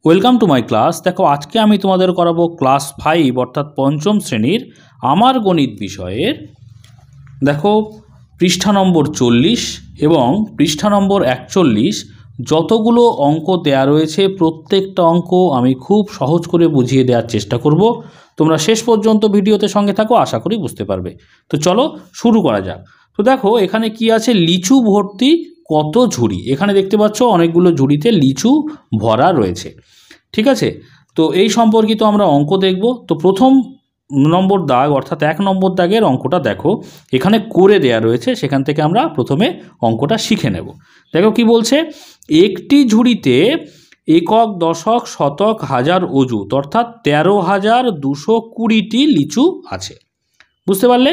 Welcome to my class. দেখো আজকে আমি তোমাদের করাবো ক্লাস 5 অর্থাৎ পঞ্চম শ্রেণীর আমার গণিত বিষয়ের দেখো পৃষ্ঠা নম্বর 40 এবং পৃষ্ঠা নম্বর 41 যতগুলো অঙ্ক দেয়া রয়েছে প্রত্যেকটা অঙ্ক আমি খুব সহজ করে বুঝিয়ে দেওয়ার চেষ্টা করব। তোমরা শেষ পর্যন্ত ভিডিওতে সঙ্গে থাকো, আশা করি বুঝতে পারবে। তো চলো শুরু করা যাক। তো দেখো এখানে কি আছে, লিচু ভর্তি কত ঝুড়ি। এখানে দেখতে পাচ্ছ অনেকগুলো ঝুড়িতে লিচু ভরা রয়েছে, ঠিক আছে। তো এই সম্পর্কিত আমরা অঙ্ক দেখব। তো প্রথম নম্বর দাগ অর্থাৎ 1 নম্বর দাগের অঙ্কটা দেখো এখানে করে দেয়া রয়েছে, সেখান থেকে আমরা প্রথমে অঙ্কটা শিখে নেব। দেখো কি বলছে, একটি ঝুড়িতে একক, দশক, শতক, হাজার, অযুত অর্থাৎ 13,220টি লিচু আছে। বুঝতে পারলে?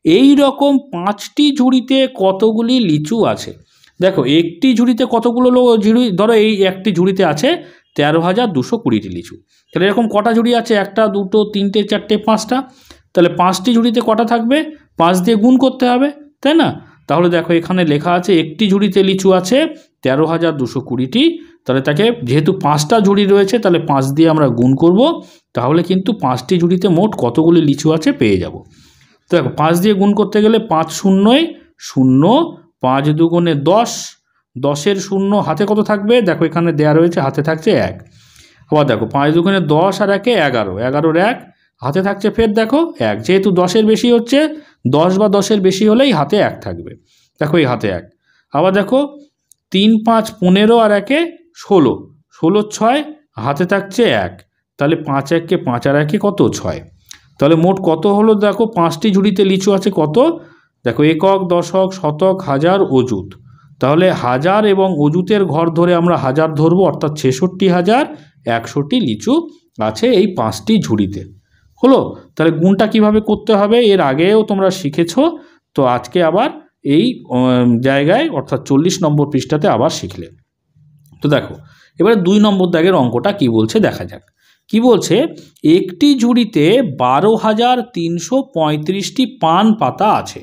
এই রকম 5টি ঝুড়িতে কতগুলি লিচু আছে। দেখো একটি ঝুড়িতে কতগুলো ঝুড়ি, ধরো এই একটি ঝুড়িতে আছে 13,220টি লিচু। তাহলে এরকম কটা ঝুড়ি আছে? 1, 2, 3, 4, 5টা। তাহলে 5টি ঝুড়িতে কটা থাকবে? 5 দিয়ে গুণ করতে হবে, তাই না? তাহলে দেখো এখানে লেখা আছে একটি ঝুড়িতে লিচু আছে 13,220টি। তাহলে তাকে যেহেতু 5টা ঝুড়ি রয়েছে তাহলে 5 দিয়ে আমরা গুণ করব, তাহলে কিন্তু 5টি ঝুড়িতে মোট কতগুলি লিচু আছে পেয়ে যাব। তো দেখো 5 দিয়ে গুণ করতে গেলে 5 শূন্যই 0, 5 দুগুণে 10, 10-এর 0 হাতে কত থাকবে? দেখো এখানে দেয়া রয়েছে, হাতে থাকছে 1। আবার দেখো 5 দুগুণে 10 আর 1-এ 11, 11-র 1 হাতে থাকছে ফের দেখো 1। যেহেতু 10-এর বেশি হচ্ছে, 10 বা 10-এর বেশি হলেই হাতে 1 থাকবে। দেখো এই হাতে 1। আবার দেখো 3, 5, 15 আর 1-এ 16, 16, 6 হাতে থাকছে 1। তাহলে 5 1-কে 5 আর 1-এ কত? 6। তাহলে মোট কত হলো? দেখো 5টি ঝুড়িতে লিচু আছে কত? দেখো একক, দশক, শতক, হাজার, অযুত। তাহলে হাজার এবং অযুতের ঘর ধরে আমরা হাজার ধরবো, অর্থাৎ 66,100টি লিচু আছে এই 5টি ঝুড়িতে। হলো? তাহলে গুণটা কিভাবে করতে হবে এর আগেও তোমরা শিখেছো। তো আজকে আবার এই জায়গায় অর্থাৎ 40 নম্বর পৃষ্ঠাতে আবার শিখলে। তো দেখো এবারে 2 নম্বর দাগের অঙ্কটা কি বলছে দেখা যাক। কি বলছে, একটি ঝুড়িতে 12,335টি পান পাতা আছে।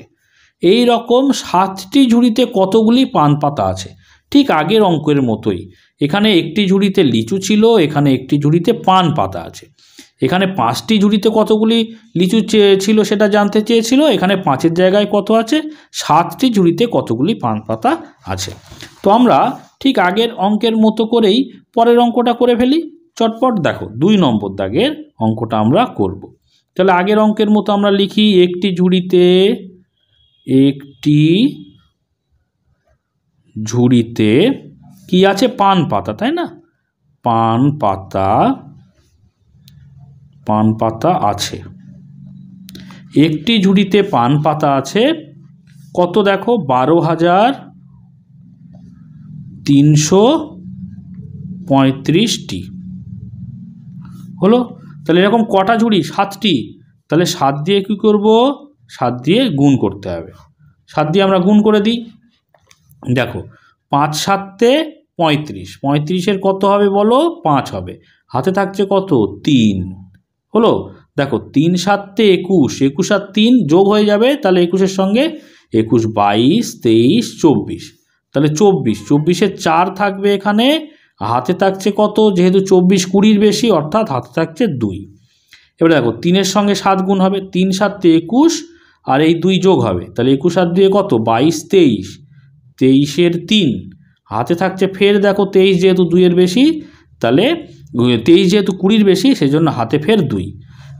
এই রকম 7টি ঝুড়িতে কতগুলি পান পাতা আছে? ঠিক আগের অঙ্কের মতোই এখানে একটি ঝুড়িতে লিচু ছিল, এখানে একটি ঝুড়িতে পান পাতা আছে। এখানে 5টি ঝুড়িতে কতগুলি লিচু ছিল সেটা জানতে চেয়েছিল, এখানে 5-এর জায়গায় কত আছে? 7টি ঝুড়িতে কতগুলি পান পাতা আছে। তো আমরা ঠিক আগের অঙ্কের মতো করেই পরের অঙ্কটা করে ফেলি চটপট। দেখো 2 নম্বর দাগের অঙ্কটা আমরা করব। তাহলে আগের অঙ্কের মতো আমরা লিখি, একটি ঝুড়িতে কি আছে? পান পাতা, তাই না? পান পাতা আছে। একটি ঝুড়িতে পান পাতা আছে কত? দেখো 12,335টি হলো। তাহলে এরকম কটা ঝুড়ি? 7টি। তাহলে 7 দিয়ে কী করব? 7 দিয়ে গুণ করতে হবে। 7 দিয়ে আমরা গুণ করে দিই। দেখো 5 7-এ 35, 35-এর কত হবে বলো? 5 হবে। হাতে থাকছে কত? 3। হলো? দেখো 3 7-এ 21, 21 আর 3 যোগ হয়ে যাবে, তাহলে 21-এর সঙ্গে 21, 22, 23, 24। তাহলে 24, 24-এর 4 থাকবে এখানে, হাতে থাকছে কত? যেহেতু 24 20-র বেশি অর্থাৎ হাতে থাকছে 2। এবার দেখো 3-এর সঙ্গে 7 গুণ হবে, 3 7-এ 21 আর এই 2 যোগ হবে, তাহলে 21 আর 2-এ কত? 22 23, 23-এর 3 হাতে থাকছে ফের দেখো 23, যেহেতু 2-এর বেশি, তাহলে 23 যেহেতু 20-র বেশি সেজন্য হাতে ফের 2।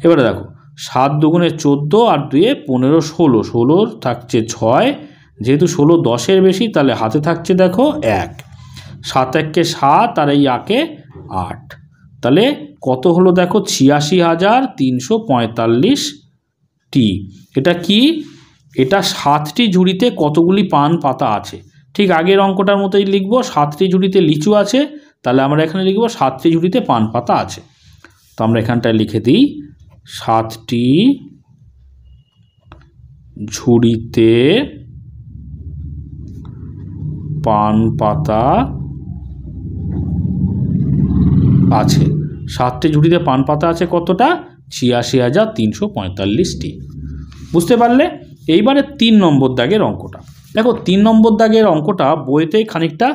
এবারে দেখো 7 দুগুণে 14 আর 2-এ 15, 16, 16 থাকছে 6, যেহেতু 16 10-এর বেশি তাহলে হাতে থাকছে দেখো 1। 7 1-কে 7 আর এই 1-এ 8। তাহলে কত হলো দেখো? 86,345টি। এটা কি? এটা 7টি ঝুড়িতে কতগুলি পান পাতা আছে। ঠিক আগের অঙ্কটার মতোই লিখব, 7টি ঝুড়িতে লিচু আছে, তাহলে আমরা এখানে লিখব 7টি ঝুড়িতে পান পাতা আছে। তো আমরা এখানটায় লিখে দিই 7টি ঝুড়িতে পান পাতা আছে। 7টি ঝুড়িতে পান পাতা আছে কতটা? 86,345টি। বুঝতে পারলে? এইবারে 3 নম্বর দাগের অঙ্কটা দেখো। 3 নম্বর দাগের অঙ্কটা বইতেই খানিকটা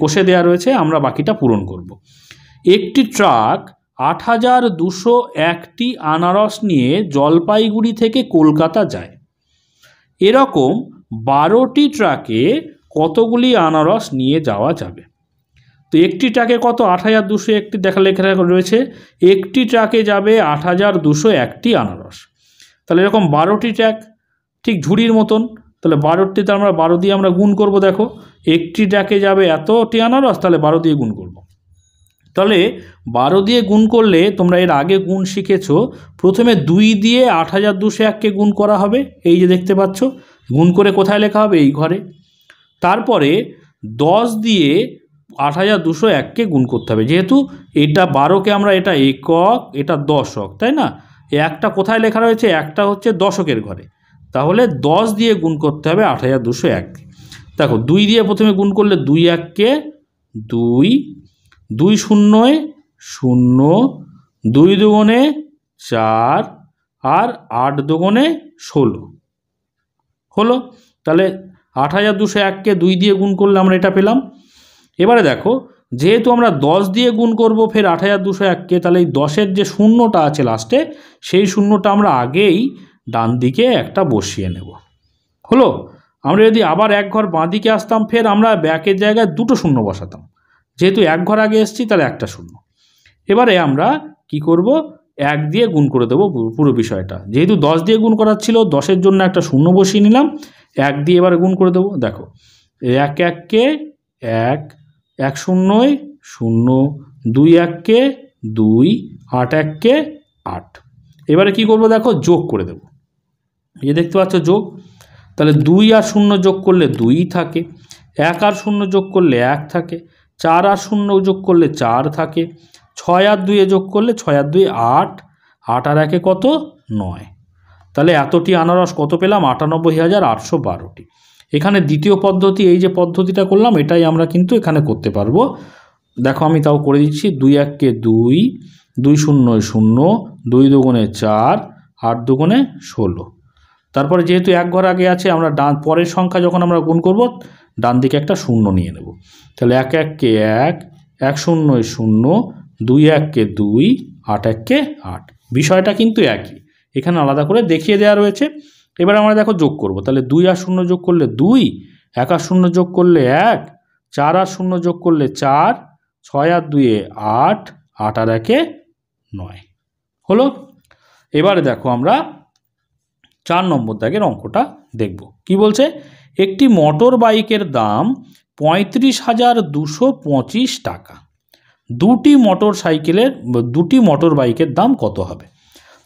কষে দেওয়া রয়েছে, আমরা বাকিটা পূরণ করব। একটি ট্রাক ৮,২০১টি আনারস নিয়ে জলপাইগুড়ি থেকে কলকাতা যায়। এরকম 12টি ট্রাকে কতগুলি আনারস নিয়ে যাওয়া যাবে? তো একটি ট্রাকে কত? ৮,২০১টি লেখা রয়েছে। একটি ট্রাকে যাবে ৮,২০১টি আনারস। তাহলে এরকম 12টি ট্রাক, ঠিক ঝুড়ির মতন। তাহলে 12টিতে আমরা 12 দিয়ে আমরা গুণ করব। দেখো একটি ট্রাকে যাবে এতটি আনারস, তাহলে 12 দিয়ে গুণ করব। তাহলে 12 দিয়ে গুণ করলে তোমরা এর আগে গুণ শিখেছো, প্রথমে 2 দিয়ে ৮,২০১কে গুণ করা হবে, এই যে দেখতে পাচ্ছ। গুণ করে কোথায় লেখা হবে? এই ঘরে। তারপরে 10 দিয়ে ৮,২০১কে গুণ করতে হবে, যেহেতু এটা 12কে আমরা, এটা একক, এটা দশক, তাই না? একটা কোথায় লেখা রয়েছে? একটা হচ্ছে দশকের ঘরে। তাহলে 10 দিয়ে গুণ করতে হবে ৮,২০১কে। দেখো 2 দিয়ে প্রথমে গুণ করলে 2 1কে 2, 2 0 0, 2 দুগুণে 4 আর 8 দুগুণে 16 হলো। তাহলে ৮,২০১কে 2 দিয়ে গুণ করলে আমরা এটা পেলাম। এবারে দেখো, যেহেতু আমরা 10 দিয়ে গুণ করব ফের ৮,২০১কে, তাহলে এই 10-এর যে শূন্যটা আছে লাস্টে, সেই শূন্যটা আমরা আগেই ডান দিকে একটা বসিয়ে নেব। হলো। আমরা যদি আবার এক ঘর বাঁ দিকে আসতাম, ফের আমরা ব্যাকের জায়গায় 2টো শূন্য বসাতাম। যেহেতু এক ঘর আগে এসেছি, তাহলে একটা শূন্য। এবারে আমরা কি করব? 1 দিয়ে গুণ করে দেবো পুরো বিষয়টা। যেহেতু 10 দিয়ে গুণ করার ছিল, 10-এর জন্য একটা শূন্য বসিয়ে নিলাম, 1 দিয়ে এবারে গুণ করে দেবো। দেখো 1 1কে 1, 1 0 0, 2 1কে 2, 8 1কে 8। এবারে কি করব? দেখো যোগ করে দেব। এই দেখতে পাচ্ছ যোগ। তাহলে 2 আর 0 যোগ করলে 2 থাকে, 1 আর 0 যোগ করলে 1 থাকে, 4 আর 0 যোগ করলে 4 থাকে, 6 আর 2 যোগ করলে 6 আর 2 8, 8 আর 1 কত? 9। তাহলে এতটি আনারস কত পেলাম? 98,812টি। এখানে দ্বিতীয় পদ্ধতি, এই যে পদ্ধতিটা করলাম, এটাই আমরা কিন্তু এখানে করতে পারবো। দেখো আমি তাও করে দিচ্ছি। 2 1কে 2, 2 0 0, 2 দুগুণে 4, 8 দুগুণে 16। তারপরে যেহেতু এক ঘর আগে আছে, আমরা ডান পরের সংখ্যা যখন আমরা গুণ করব, ডান দিকে একটা শূন্য নিয়ে নেব। তাহলে 1 1কে 1, 1 0 0, 2 1কে 2, 8 1কে 8। বিষয়টা কিন্তু একই, এখানে আলাদা করে দেখিয়ে দেওয়া রয়েছে। এবার আমরা দেখো যোগ করব। তাহলে 2 আর 0 যোগ করলে 2, 1 আর 0 যোগ করলে 1, 4 আর 0 যোগ করলে 4, 6 আর 2 8, 8 আর 1 9 হলো। এবারে দেখো আমরা 4 নম্বর দাগের অঙ্কটা দেখব। কি বলছে? একটি মোটর বাইকের দাম 35,225 টাকা। দুটি মোটর বাইকের দাম কত হবে?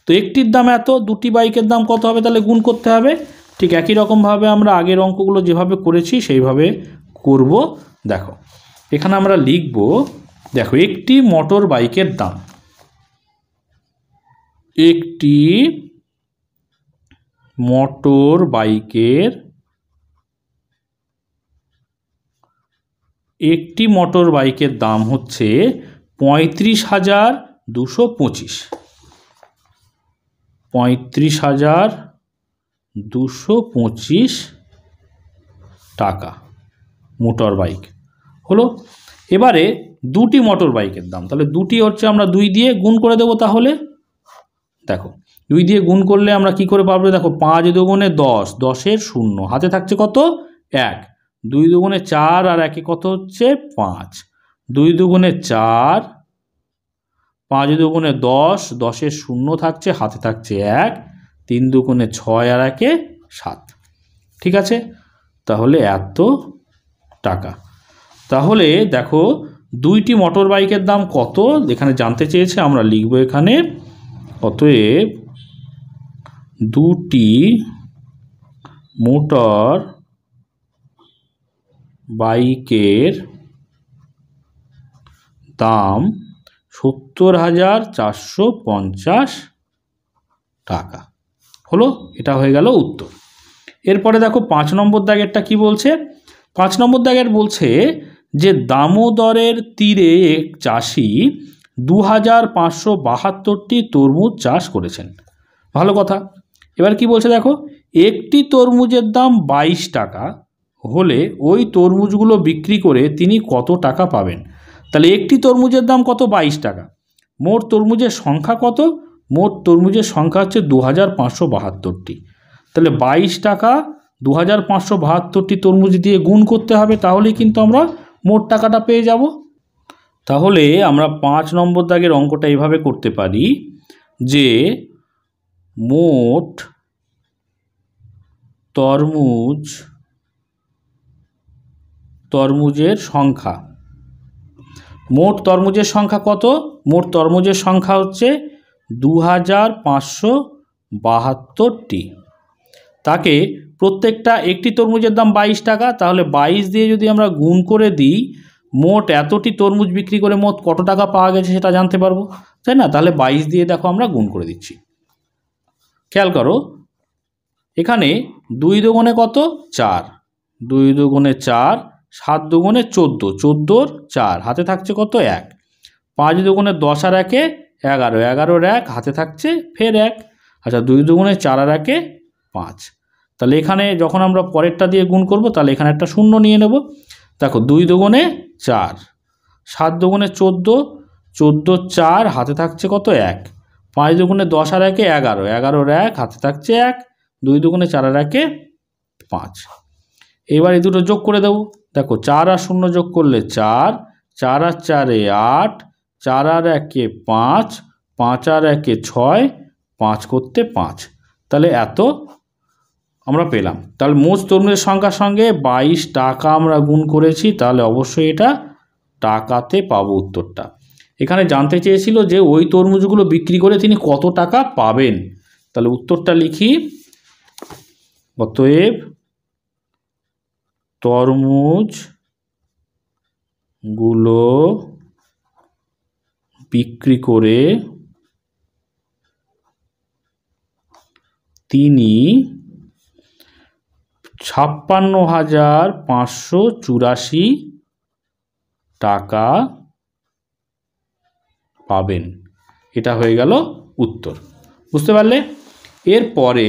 তো একটির দাম এত, দুটি বাইকের দাম কত হবে? তাহলে গুণ করতে হবে। ঠিক একই রকমভাবে আমরা আগের অঙ্কগুলো যেভাবে করেছি সেইভাবে করব। দেখো এখানে আমরা লিখব, দেখো একটি মোটর বাইকের দাম, একটি মোটর বাইকের দাম হচ্ছে 35,225। 35,225 টাকা মোটর বাইক হলো। এবারে দুটি মোটর বাইকের দাম, তাহলে দুটি হচ্ছে আমরা 2 দিয়ে গুণ করে দেব। তাহলে দেখো 2 দিয়ে গুণ করলে আমরা কি করে পাবো? দেখো 5 দুগুণে 10, 10-এর 0, হাতে থাকছে কত? 1, 2 দুগুণে 4 আর 1 কত হচ্ছে? 5, 2 দুগুণে 4, 5 দুগুণে 10, 10-এর 0 থাকছে, হাতে থাকছে 1, 3 দুগুণে 6 আর 1 7। ঠিক আছে, তাহলে এত টাকা। তাহলে দেখো দুইটি মোটর বাইকের দাম কত এখানে জানতে চেয়েছে, আমরা লিখব এখানে। অতএব দুটি মোটর বাইকের দাম 70,450 টাকা হলো। এটা হয়ে গেল উত্তর। এরপরে দেখো 5 নম্বর দাগেরটা কি বলছে? 5 নম্বর দাগের বলছে যে দামোদরের তীরে এক চাষি 2,572টি তরমুজ চাষ করেছেন। ভালো কথা। এবার কি বলছে দেখো, একটি তরমুজের দাম 22 টাকা হলে ওই তরমুজগুলো বিক্রি করে তিনি কত টাকা পাবেন? তাহলে একটি তরমুজের দাম কত? 22 টাকা। মোট তরমুজের সংখ্যা কত? মোট তরমুজের সংখ্যা হচ্ছে 2572টি। তাহলে 22 টাকা 2572টি তরমুজ দিয়ে গুণ করতে হবে, তাহলেই কিন্তু আমরা মোট টাকাটা পেয়ে যাব। তাহলে আমরা 5 নম্বর দাগের অঙ্কটা এইভাবে করতে পারি যে মোট তরমুজের সংখ্যা, মোট তরমুজের সংখ্যা কত? মোট তরমুজের সংখ্যা হচ্ছে 2572টি। তাকে প্রত্যেকটা একটি তরমুজের দাম 22 টাকা, তাহলে 22 দিয়ে যদি আমরা গুণ করে দিই, মোট এতটি তরমুজ বিক্রি করে মোট কত টাকা পাওয়া গেছে সেটা জানতে পারবো, তাই না? তাহলে 22 দিয়ে দেখো আমরা গুণ করে দিচ্ছি। খেয়াল করো, এখানে 2 দুগুণে কত? 4, 2 দুগুণে 4, 7 দুগুণে 14, 14 4, হাতে থাকছে কত? 1, 5 দুগুণে 10 আর 1 11, 11 1, হাতে থাকছে ফের 1। আচ্ছা, 2 দুগুণে 4 আর 1 5। তাহলে এখানে যখন আমরা পরেরটা দিয়ে গুণ করব, তাহলে এখানে একটা শূন্য নিয়ে নেব। দেখো, 2 দুগুণে 4, 7 দুগুণে 14, 14 4, হাতে থাকছে কত? 1, 5 দুগুণে 10 আর 1 11, 11 1, হাতে থাকছে 1, 2 দুগুণে 4 আর 1 5। এবার এই দুটো যোগ করে দেবো। দেখো, 4 আর 0 যোগ করলে 4, 4 আর 4 8, 4 আর 1 5, 5 আর 1 6, 5 করতে 5। তাহলে এত আমরা পেলাম। তাহলে মোট তরমুজের সংখ্যার সঙ্গে 22 টাকা আমরা গুণ করেছি, তাহলে অবশ্যই এটা টাকাতে পাবো উত্তরটা। এখানে জানতে চেয়েছিল যে ওই তরমুজগুলো বিক্রি করে তিনি কত টাকা পাবেন। তাহলে উত্তরটা লিখি, অতএব তরমুজগুলো বিক্রি করে তিনি 56,584 টাকা পাবেন। এটা হয়ে গেল উত্তর। বুঝতে পারলে? এরপরে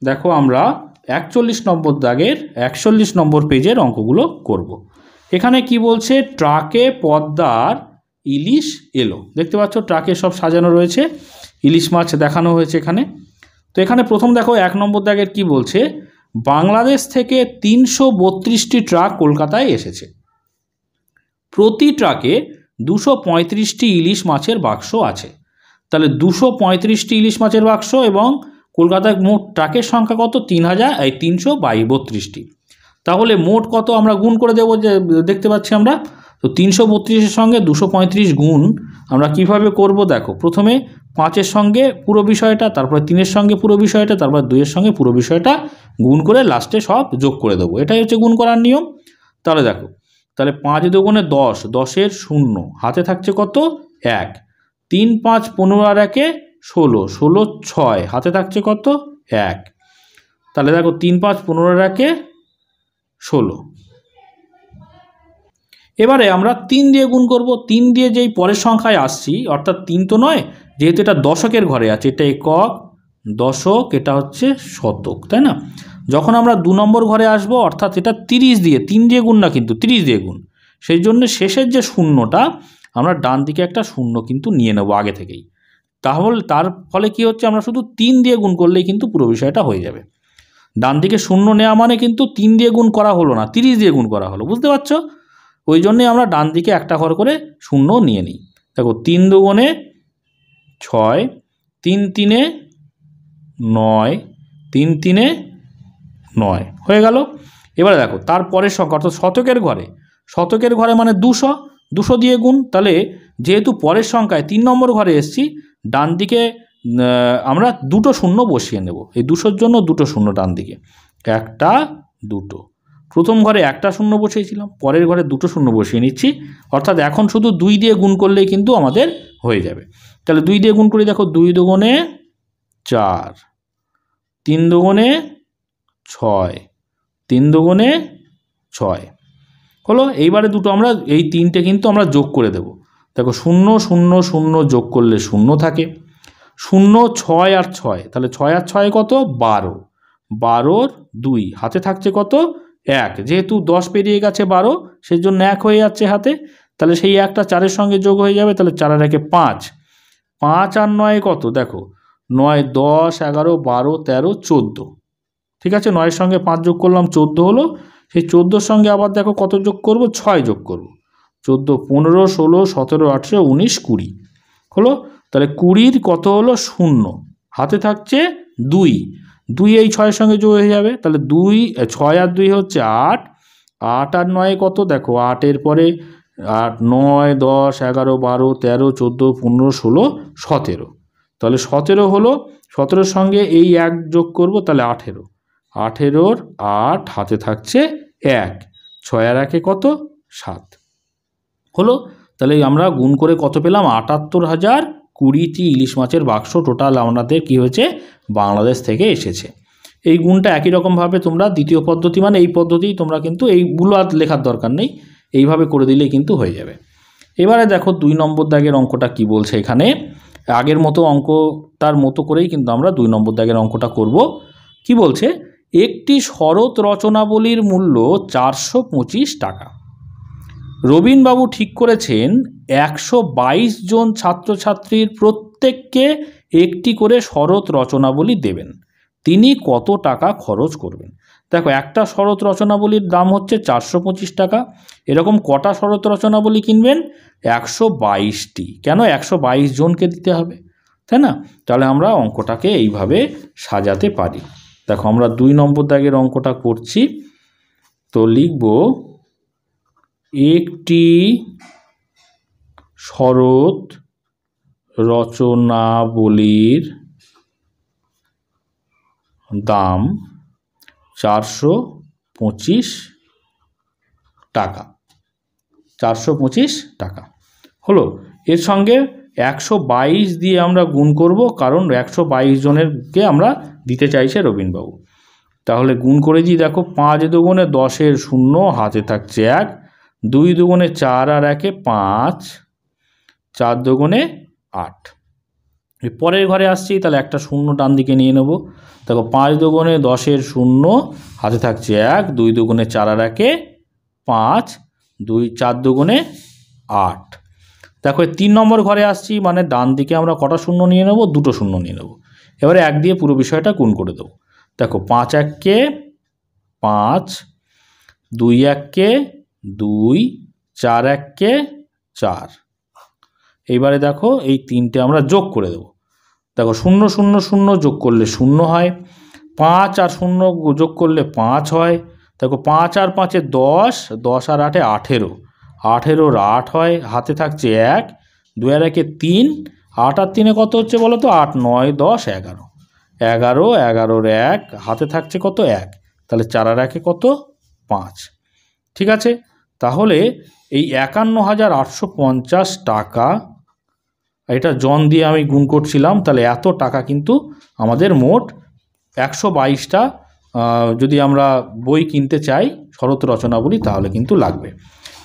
দেখো আমরা 41 নম্বর দাগের 41 নম্বর পেজের অঙ্কগুলো করব। এখানে কি বলছে? ট্রাকে পদ্মার ইলিশ এলো। দেখতে পাচ্ছ ট্রাকে সব সাজানো রয়েছে, ইলিশ মাছ দেখানো হয়েছে এখানে। তো এখানে প্রথম দেখো 1 নম্বর দাগের কি বলছে? বাংলাদেশ থেকে 332টি ট্রাক কলকাতায় এসেছে। প্রতি ট্রাকে 235টি ইলিশ মাছের বাক্স আছে। তাহলে 235টি ইলিশ মাছের বাক্স এবং কলকাতায় মোট ট্রাকের সংখ্যা কত? 332টি। তাহলে মোট কত আমরা গুণ করে দেবো, যে দেখতে পাচ্ছি আমরা। তো 332-এর সঙ্গে 235 গুণ আমরা কিভাবে করব? দেখো, প্রথমে 5-এর সঙ্গে পুরো বিষয়টা, তারপরে 3-এর সঙ্গে পুরো বিষয়টা, তারপর 2-এর সঙ্গে পুরো বিষয়টা গুণ করে লাস্টে সব যোগ করে দেবো। এটাই হচ্ছে গুণ করার নিয়ম। তাহলে দেখো, তাহলে 5 দুগুণে 10, 10-এর 0, হাতে থাকছে কত? 1, 3 5 15 আর 1 16, 16 6, হাতে থাকছে কত? 1। তাহলে দেখো 3 5 15 আর 1 16। এবারে আমরা 3 দিয়ে গুণ করব। 3 দিয়ে যেই পরের সংখ্যায় আসছি, অর্থাৎ 3 তো নয়, যেহেতু এটা দশকের ঘরে আছে, এটা একক, দশক, এটা হচ্ছে শতক, তাই না? যখন আমরা 2 নম্বর ঘরে আসব, অর্থাৎ এটা 30 দিয়ে, 3 দিয়ে গুণ না কিন্তু 30 দিয়ে গুণ, সেই জন্য শেষের যে শূন্যটা আমরা ডান দিকে একটা শূন্য কিন্তু নিয়ে নেব আগে থেকেই। তাহলে তার ফলে কি হচ্ছে? আমরা শুধু 3 দিয়ে গুণ করলেই কিন্তু পুরো বিষয়টা হয়ে যাবে। ডান দিকে শূন্য নেওয়া মানে কিন্তু 3 দিয়ে গুণ করা হলো না, 30 দিয়ে গুণ করা হলো। বুঝতে পারছো? ওই জন্যই আমরা ডান দিকে একটা ঘর করে শূন্য নিয়ে নিই। দেখো, 3 দুগুণে 6, 3 3 9, 3 3 9 হয়ে গেল। এবারে দেখো তারপরের সংখ্যা, অর্থাৎ শতকের ঘরে মানে 200 দিয়ে গুণ। তাহলে যেহেতু পরের সংখ্যায় 3 নম্বর ঘরে এসেছি, ডান দিকে আমরা 2টো শূন্য বসিয়ে নেব। এই 200-র জন্য 2টো শূন্য ডান দিকে, 1 2। প্রথম ঘরে একটা শূন্য বসিয়েছিলাম, পরের ঘরে 2টো শূন্য বসিয়ে নিচ্ছি। অর্থাৎ এখন শুধু 2 দিয়ে গুণ করলেই কিন্তু আমাদের হয়ে যাবে। তাহলে 2 দিয়ে গুণ করি। দেখো, 2 দুগুণে 4, 3 দুগুণে 6, 3 দুগুণে 6 হলো। এইবারে দুটো আমরা এই 3টে কিন্তু আমরা যোগ করে দেব। দেখো, 0 0 0 যোগ করলে 0 থাকে, 0 6 আর 6, তাহলে 6 আর 6 কত? 12, 12-র 2, হাতে থাকছে কত? 1। যেহেতু 10 পেরিয়ে গেছে 12, সেই জন্য 1 হয়ে যাচ্ছে হাতে। তাহলে সেই একটা 4-এর সঙ্গে যোগ হয়ে যাবে, তাহলে 4 আর 1 5, 5 আর 9 কত দেখো 9, 10, 11, 12, 13, 14, ঠিক আছে। 9-এর সঙ্গে 5 যোগ করলাম 14 হলো। সেই 14-র সঙ্গে আবার দেখো কত যোগ করব, 6 যোগ করব, 14, 15, 16, 17, 18, 19, 20 হলো। তাহলে 20-র কত হলো 0, হাতে থাকছে 2, 2 এই 6-এর সঙ্গে যোগ হয়ে যাবে, তাহলে 2, 6 আর 2 হচ্ছে 8, 8 আর 9 কত দেখো 8-এর পরে 8, 9, 10, 11, 12, 13, 14, 15, 16, 17, তাহলে 17 হলো। 17-র সঙ্গে এই 1 যোগ করব, তাহলে 18, 18-র 8 হাতে থাকছে 1, 6 আর 1 কত 7 হলো। তাহলে আমরা গুণ করে কত পেলাম, 78,020টি ইলিশ মাছের বাক্স টোটাল আমাদের কি হয়েছে বাংলাদেশ থেকে এসেছে। এই গুণটা একই রকমভাবে তোমরা দ্বিতীয় পদ্ধতি মানে এই পদ্ধতিই তোমরা কিন্তু এইগুলো আর লেখার দরকার নেই, এইভাবে করে দিলেই কিন্তু হয়ে যাবে। এবারে দেখো 2 নম্বর দাগের অঙ্কটা কি বলছে। এখানে আগের মতো অঙ্কটার মতো করেই কিন্তু আমরা 2 নম্বর দাগের অঙ্কটা করব। কি বলছে, একটি শরৎ রচনাবলীর মূল্য 425 টাকা। রবীনবাবু ঠিক করেছেন 122 জন ছাত্রছাত্রীর প্রত্যেককে একটি করে শরৎ রচনাবলী দেবেন। তিনি কত টাকা খরচ করবেন? দেখো একটা শরৎ রচনাবলীর দাম হচ্ছে 425 টাকা। এরকম কটা শরৎ রচনাবলী কিনবেন? 122টি। কেন 122 জনকে দিতে হবে, তাই না? তাহলে আমরা অঙ্কটাকে এইভাবে সাজাতে পারি। দেখো আমরা 2 নম্বর দাগের অঙ্কটা করছি। তো লিখব একটি শরৎ রচনাবলীর দাম 425 টাকা। 425 টাকা হলো। এর সঙ্গে 122 দিয়ে আমরা গুণ করব, কারণ 122 জনেরকে আমরা দিতে চাইছে রবীনবাবু। তাহলে গুণ করে দিই, দেখো 5 দুগুণে 10-এর 0 হাতে থাকছে 1, 2 দুগুণে 4 আর 1 5, 4 দুগুণে 8। পরের ঘরে আসছি, তাহলে একটা 0 ডান দিকে নিয়ে নেব। দেখো 5 দুগুণে 10-এর 0 হাতে থাকছে 1, 2 দুগুণে 4 আর 1 5, 2 4 দুগুণে 8। দেখো 3 নম্বর ঘরে আসছি, মানে ডান দিকে আমরা কটা 0 নিয়ে নেব, 2টো 0 নিয়ে নেব। এবারে 1 দিয়ে পুরো বিষয়টা গুণ করে দেবো। দেখো 5 1-কে 5, 2 1-কে 2, 4 1-কে 4। এইবারে দেখো এই 3টে আমরা যোগ করে দেবো। দেখো 0 0 0 যোগ করলে 0 হয়, 5 আর 0 যোগ করলে 5 হয়। দেখো 5 আর 5-এ 10, 10 আর 8-এ 18, 18-র 8 হয়, হাতে থাকছে 1, 2 আর 1-এ 3, 8 আর 3-এ কত হচ্ছে বলো তো, 8 9 10 11, 11, 11-র 1 হাতে থাকছে কত 1, তাহলে 4 আর 1-এ কত 5। ঠিক আছে, তাহলে এই 51,850 টাকা, এটা জন দিয়ে আমি গুণ করছিলাম, তাহলে এত টাকা কিন্তু আমাদের মোট 122টা যদি আমরা বই কিনতে চাই শরৎ রচনাবলী তাহলে কিন্তু লাগবে।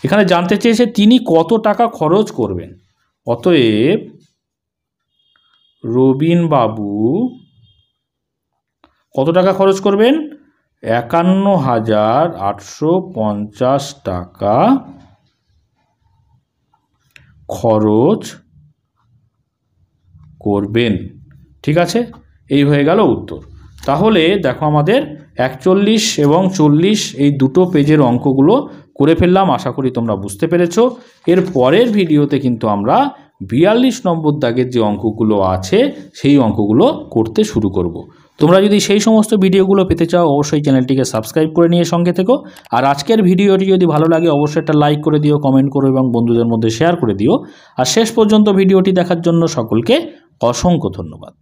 এখানে জানতে চেয়েছে তিনি কত টাকা খরচ করবেন। অতএব রবীনবাবু কত টাকা খরচ করবেন? 51,850 টাকা খরচ করবেন। ঠিক আছে, এই হয়ে গেল উত্তর। তাহলে দেখো আমাদের 41 এবং 40 এই দুটো পেজের অঙ্কগুলো করে ফেললাম। আশা করি তোমরা বুঝতে পেরেছো। এর পরের ভিডিওতে কিন্তু আমরা 42 নম্বর দাগের যে অঙ্কগুলো আছে সেই অঙ্কগুলো করতে শুরু করব। তোমরা যদি সেই সমস্ত ভিডিওগুলো পেতে চাও অবশ্যই চ্যানেলটিকে সাবস্ক্রাইব করে নিয়ে সঙ্গে থেকো। আর আজকের ভিডিওটি যদি ভালো লাগে অবশ্যই একটা লাইক করে দিও, কমেন্ট করো এবং বন্ধুদের মধ্যে শেয়ার করে দিও। আর শেষ পর্যন্ত ভিডিওটি দেখার জন্য সকলকে অসংখ্য ধন্যবাদ।